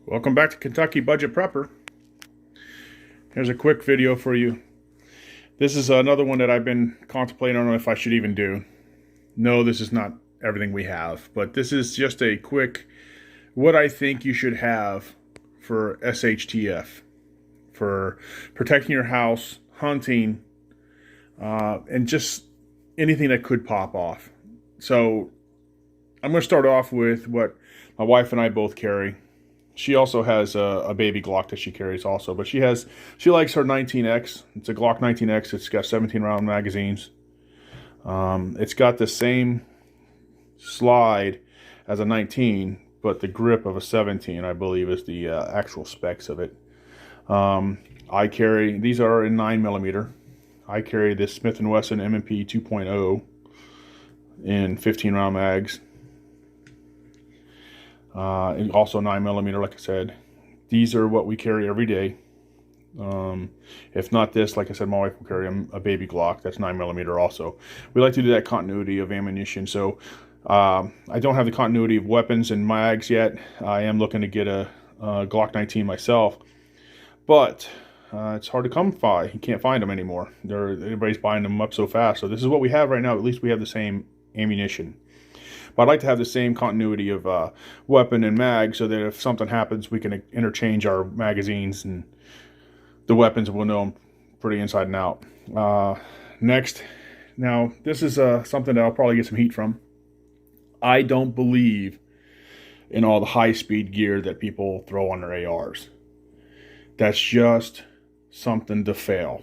Welcome back to Kentucky Budget Prepper. Here's a quick video for you. This is another one that I've been contemplating on if I should even do. No, this is not everything we have, but this is just a quick what I think you should have for SHTF, for protecting your house, hunting, and just anything that could pop off. So I'm going to start off with what my wife and I both carry. She also has a baby Glock that she carries also, but she likes her 19X. It's a Glock 19X. It's got 17 round magazines. It's got the same slide as a 19, but the grip of a 17, I believe, is the actual specs of it. I carry, these are in 9mm. I carry this Smith & Wesson M&P 2.0 in 15 round mags. And also 9mm, like I said. These are what we carry every day. If not this, like I said, my wife will carry a baby Glock. That's 9mm also. We like to do that continuity of ammunition. So I don't have the continuity of weapons and mags yet. I am looking to get a Glock 19 myself. But it's hard to come by. You can't find them anymore. Everybody's buying them up so fast. So this is what we have right now. At least we have the same ammunition. But I'd like to have the same continuity of weapon and mag so that if something happens, we can interchange our magazines and the weapons, and we'll know them pretty inside and out. Next, now this is something that I'll probably get some heat from. I don't believe in all the high-speed gear that people throw on their ARs. That's just something to fail.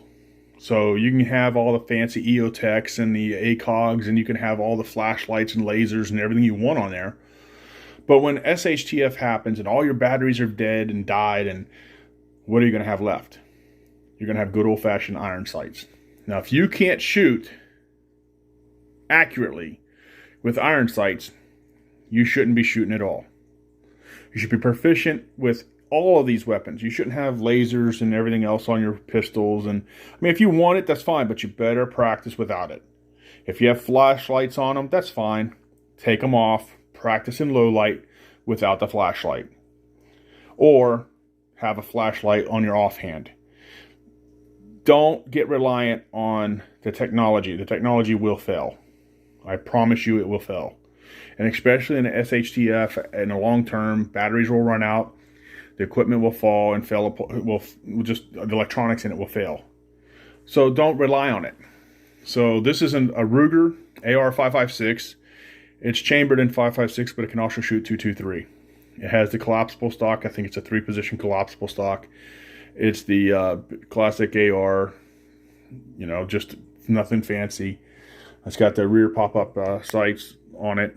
So you can have all the fancy EOTechs and the ACOGs, and you can have all the flashlights and lasers and everything you want on there. But when SHTF happens and all your batteries are dead and died, and what are you going to have left? You're going to have good old-fashioned iron sights. Now, if you can't shoot accurately with iron sights, you shouldn't be shooting at all. You should be proficient with all of these weapons. You shouldn't have lasers and everything else on your pistols. And I mean, if you want it, that's fine, but you better practice without it. If you have flashlights on them, that's fine. Take them off. Practice in low light without the flashlight. Or have a flashlight on your offhand. Don't get reliant on the technology. The technology will fail. I promise you it will fail. And especially in the SHTF, in the long term, batteries will run out. The equipment will fall and fail. The electronics in it will fail. So don't rely on it. So this is a Ruger AR-556. It's chambered in 5.56, but it can also shoot .223. It has the collapsible stock. I think it's a 3-position collapsible stock. It's the classic AR. You know, just nothing fancy. It's got the rear pop-up sights on it.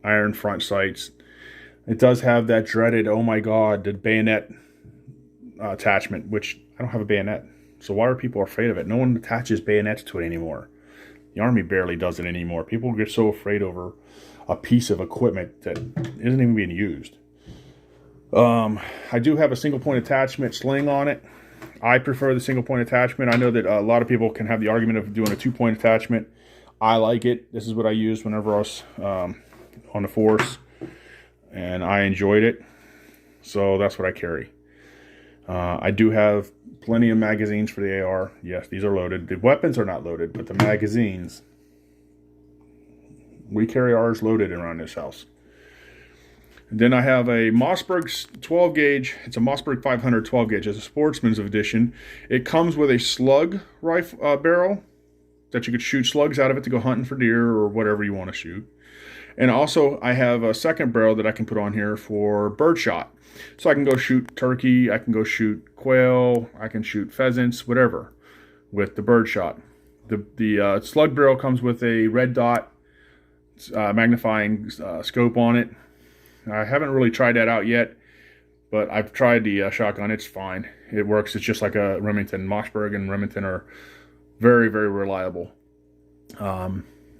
Iron front sights. It does have that dreaded, oh my god, the bayonet attachment, which I don't have a bayonet. So why are people afraid of it? No one attaches bayonets to it anymore. The Army barely does it anymore. People get so afraid over a piece of equipment that isn't even being used. I do have a single point attachment sling on it. I prefer the single point attachment. I know that a lot of people can have the argument of doing a 2-point attachment. I like it. This is what I used whenever I was on the force. And I enjoyed it, so that's what I carry. I do have plenty of magazines for the AR. Yes, these are loaded. The weapons are not loaded, but the magazines, we carry ours loaded around this house. And then I have a Mossberg 12 gauge. It's a Mossberg 500 12 gauge. It's a sportsman's edition. It comes with a slug rifle barrel that you could shoot slugs out of it to go hunting for deer or whatever you want to shoot. And also, I have a second barrel that I can put on here for birdshot. So I can go shoot turkey, I can go shoot quail, I can shoot pheasants, whatever, with the birdshot. The slug barrel comes with a red dot magnifying scope on it. I haven't really tried that out yet, but I've tried the shotgun. It's fine. It works. It's just like a Remington. Mossberg and Remington are very, very reliable.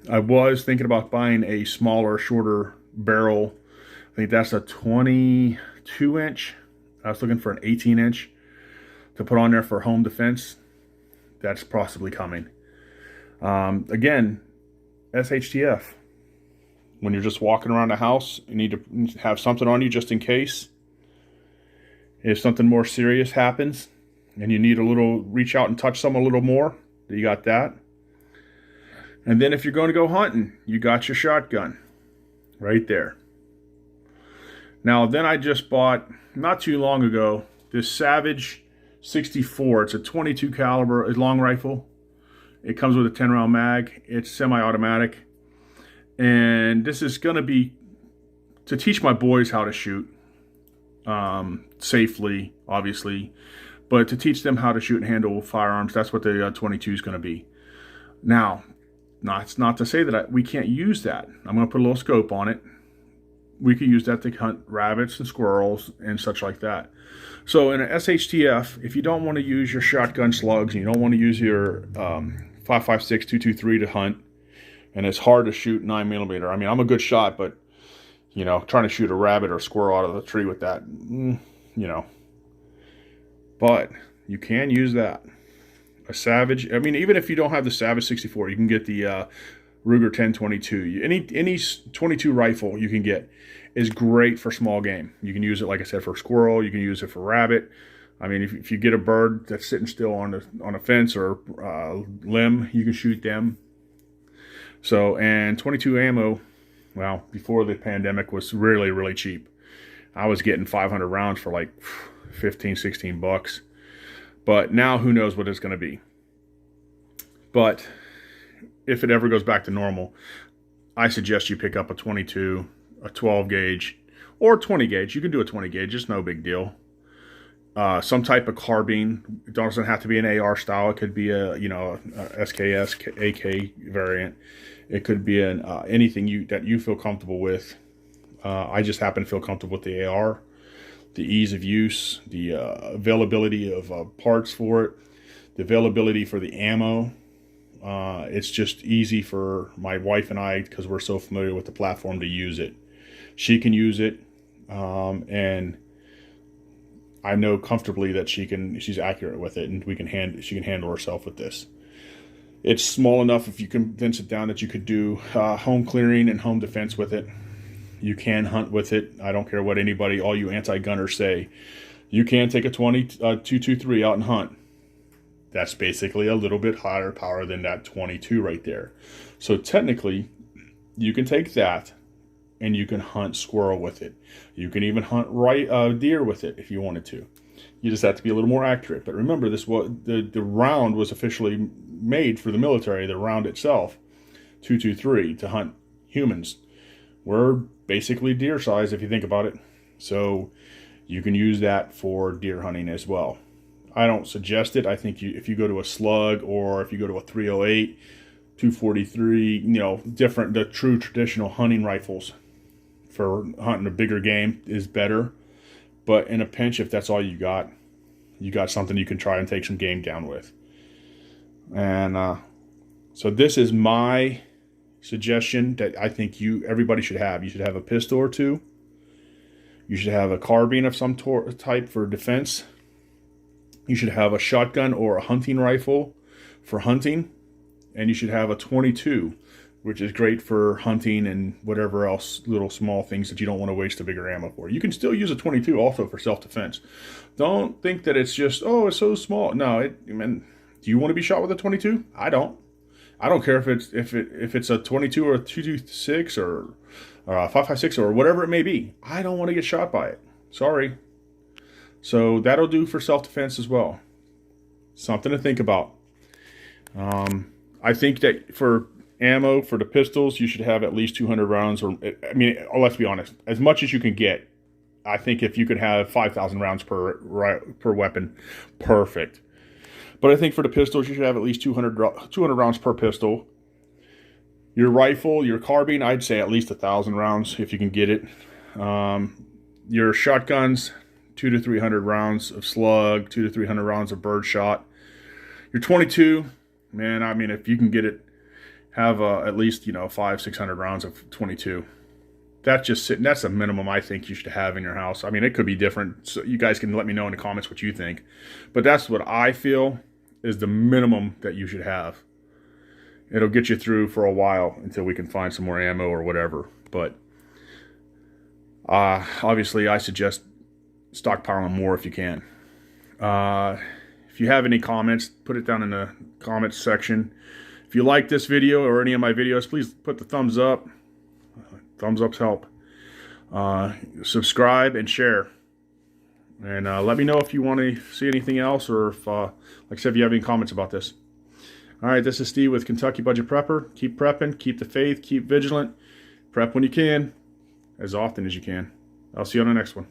I was thinking about buying a smaller, shorter barrel. I think that's a 22-inch. I was looking for an 18-inch to put on there for home defense. That's possibly coming. Again, SHTF. When you're just walking around the house, you need to have something on you just in case. If something more serious happens and you need a little, reach out and touch some a little more, you got that. And then if you're going to go hunting, you got your shotgun right there. Now, then I just bought, not too long ago, this Savage 64. It's a 22 caliber long rifle. It comes with a 10-round mag. It's semi-automatic. And this is going to be to teach my boys how to shoot safely, obviously. But to teach them how to shoot and handle firearms, that's what the 22 is going to be. Now, it's not to say that we can't use that. I'm going to put a little scope on it. We could use that to hunt rabbits and squirrels and such like that. So in an SHTF, if you don't want to use your shotgun slugs and you don't want to use your 5.56 223 to hunt, and it's hard to shoot 9mm. I mean, I'm a good shot, but you know, trying to shoot a rabbit or a squirrel out of the tree with that, you know. But you can use that. A Savage. I mean, even if you don't have the Savage 64, you can get the Ruger 1022. Any 22 rifle you can get is great for small game. You can use it, like I said, for squirrel. You can use it for rabbit. I mean, if you get a bird that's sitting still on a fence or limb, you can shoot them. So, and 22 ammo, well, before the pandemic was really, really cheap. I was getting 500 rounds for like 15, 16 bucks. But now who knows what it's going to be. But if it ever goes back to normal, I suggest you pick up a 22, a 12 gauge, or 20 gauge. You can do a 20 gauge, it's no big deal. Some type of carbine. It doesn't have to be an AR style. It could be a SKS, AK variant. It could be an anything that you feel comfortable with. I just happen to feel comfortable with the AR. The ease of use, the availability of parts for it, the availability for the ammo. It's just easy for my wife and I, because we're so familiar with the platform, to use it. She can use it, and I know comfortably that she's accurate with it, and she can handle herself with this. It's small enough, if you condense it down, that you could do home clearing and home defense with it. You can hunt with it. I don't care what all you anti-gunners say. You can take a 223 out and hunt. That's basically a little bit higher power than that 22 right there. So technically, you can take that and you can hunt squirrel with it. You can even hunt deer with it if you wanted to. You just have to be a little more accurate. But remember, the round was officially made for the military. The round itself, 223, to hunt humans. We're basically deer size if you think about it. So you can use that for deer hunting as well. I don't suggest it. I think if you go to a slug, or if you go to a 308, 243, the true traditional hunting rifles for hunting a bigger game is better. But in a pinch, if that's all you got something you can try and take some game down with. And so this is my suggestion that I think everybody should have. You should have a pistol or two. You should have a carbine of some type for defense. You should have a shotgun or a hunting rifle for hunting. And you should have a 22, which is great for hunting and whatever else, little small things that you don't want to waste the bigger ammo for. You can still use a 22 also for self-defense. Don't think that it's just, it's so small. No, do you want to be shot with a 22? I don't. I don't care if it's a 22 or a 226 or a 5.56 or whatever it may be. I don't want to get shot by it. Sorry. So that'll do for self-defense as well. Something to think about. I think that for ammo, for the pistols, you should have at least 200 rounds. Let's be honest. As much as you can get, I think if you could have 5,000 rounds per weapon, perfect. But I think for the pistols, you should have at least 200 rounds per pistol. Your rifle, your carbine, I'd say at least 1,000 rounds if you can get it. Your shotguns, 200 to 300 rounds of slug, 200 to 300 rounds of bird shot. Your 22, if you can get it, have at least 500-600 rounds of 22. That's a minimum I think you should have in your house. It could be different, so you guys can let me know in the comments what you think. But that's what I feel is the minimum that you should have. It'll get you through for a while until we can find some more ammo or whatever. But obviously I suggest stockpiling more if you can. If you have any comments, put it down in the comments section. If you like this video or any of my videos, please put the thumbs up. Thumbs ups help. Subscribe and share. And let me know if you want to see anything else, or if, like I said, if you have any comments about this. All right, this is Steve with Kentucky Budget Prepper. Keep prepping, keep the faith, keep vigilant. Prep when you can, as often as you can. I'll see you on the next one.